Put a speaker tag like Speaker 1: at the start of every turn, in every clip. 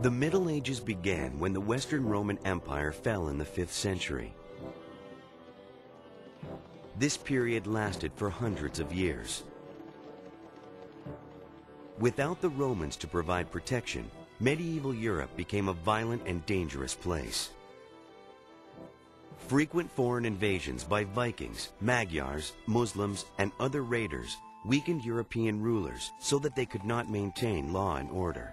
Speaker 1: The Middle Ages began when the Western Roman Empire fell in the 5th century. This period lasted for hundreds of years. Without the Romans to provide protection, medieval Europe became a violent and dangerous place. Frequent foreign invasions by Vikings, Magyars, Muslims, and other raiders weakened European rulers so that they could not maintain law and order.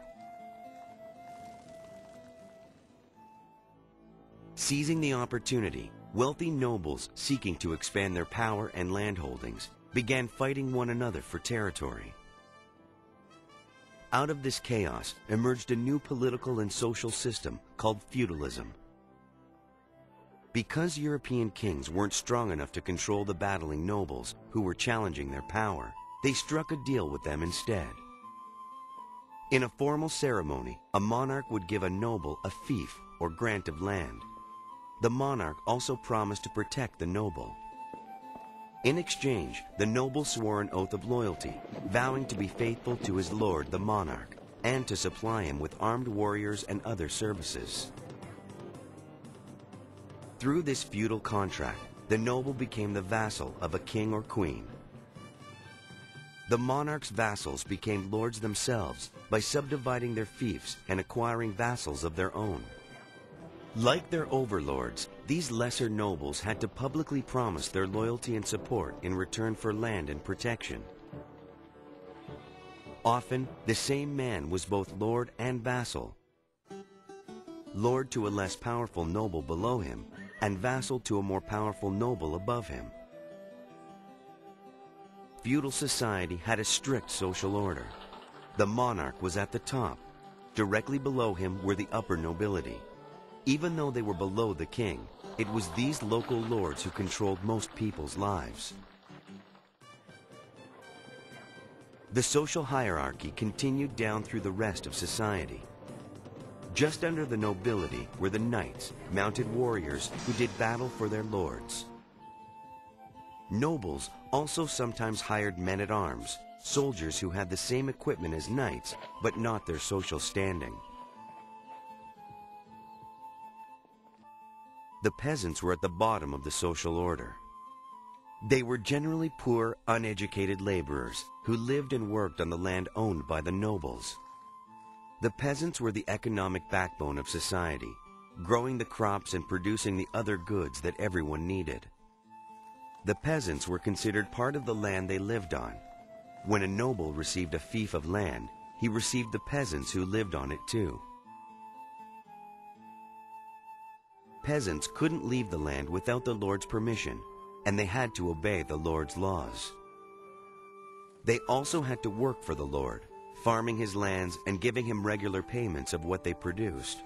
Speaker 1: Seizing the opportunity, wealthy nobles seeking to expand their power and landholdings began fighting one another for territory. Out of this chaos emerged a new political and social system called feudalism. Because European kings weren't strong enough to control the battling nobles who were challenging their power, they struck a deal with them instead. In a formal ceremony, a monarch would give a noble a fief or grant of land. The monarch also promised to protect the noble. In exchange, the noble swore an oath of loyalty, vowing to be faithful to his lord, the monarch, and to supply him with armed warriors and other services. Through this feudal contract, the noble became the vassal of a king or queen. The monarch's vassals became lords themselves by subdividing their fiefs and acquiring vassals of their own. Like their overlords, these lesser nobles had to publicly promise their loyalty and support in return for land and protection. Often, the same man was both lord and vassal. Lord to a less powerful noble below him, and vassal to a more powerful noble above him. Feudal society had a strict social order. The monarch was at the top. Directly below him were the upper nobility. Even though they were below the king, it was these local lords who controlled most people's lives. The social hierarchy continued down through the rest of society. Just under the nobility were the knights, mounted warriors who did battle for their lords. Nobles also sometimes hired men-at-arms, soldiers who had the same equipment as knights, but not their social standing. The peasants were at the bottom of the social order. They were generally poor, uneducated laborers who lived and worked on the land owned by the nobles. The peasants were the economic backbone of society, growing the crops and producing the other goods that everyone needed. The peasants were considered part of the land they lived on. When a noble received a fief of land, he received the peasants who lived on it too. Peasants couldn't leave the land without the lord's permission, and they had to obey the lord's laws. They also had to work for the lord, farming his lands and giving him regular payments of what they produced.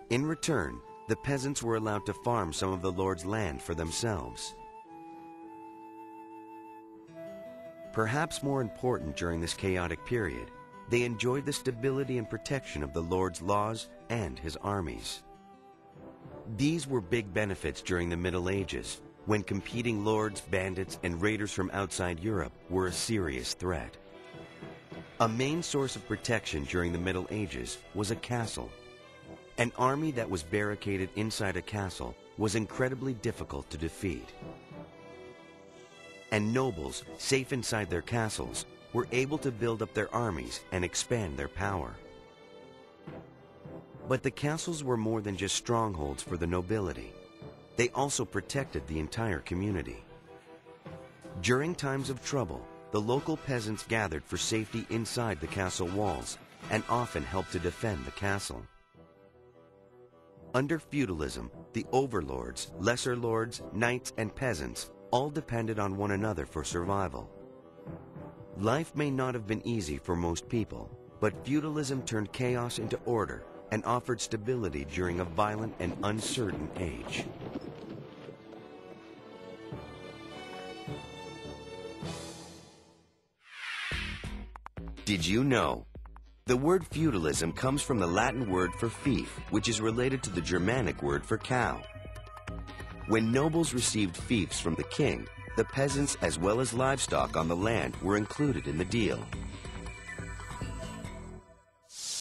Speaker 1: In return, the peasants were allowed to farm some of the lord's land for themselves. Perhaps more important during this chaotic period, they enjoyed the stability and protection of the lord's laws and his armies. These were big benefits during the Middle Ages, when competing lords, bandits, and raiders from outside Europe were a serious threat. A main source of protection during the Middle Ages was a castle. An army that was barricaded inside a castle was incredibly difficult to defeat. And nobles, safe inside their castles, were able to build up their armies and expand their power. But the castles were more than just strongholds for the nobility. They also protected the entire community. During times of trouble, the local peasants gathered for safety inside the castle walls and often helped to defend the castle. Under feudalism, the overlords, lesser lords, knights, and peasants all depended on one another for survival. Life may not have been easy for most people, but feudalism turned chaos into order and offered stability during a violent and uncertain age. Did you know? The word feudalism comes from the Latin word for fief, which is related to the Germanic word for cow. When nobles received fiefs from the king, the peasants as well as livestock on the land were included in the deal.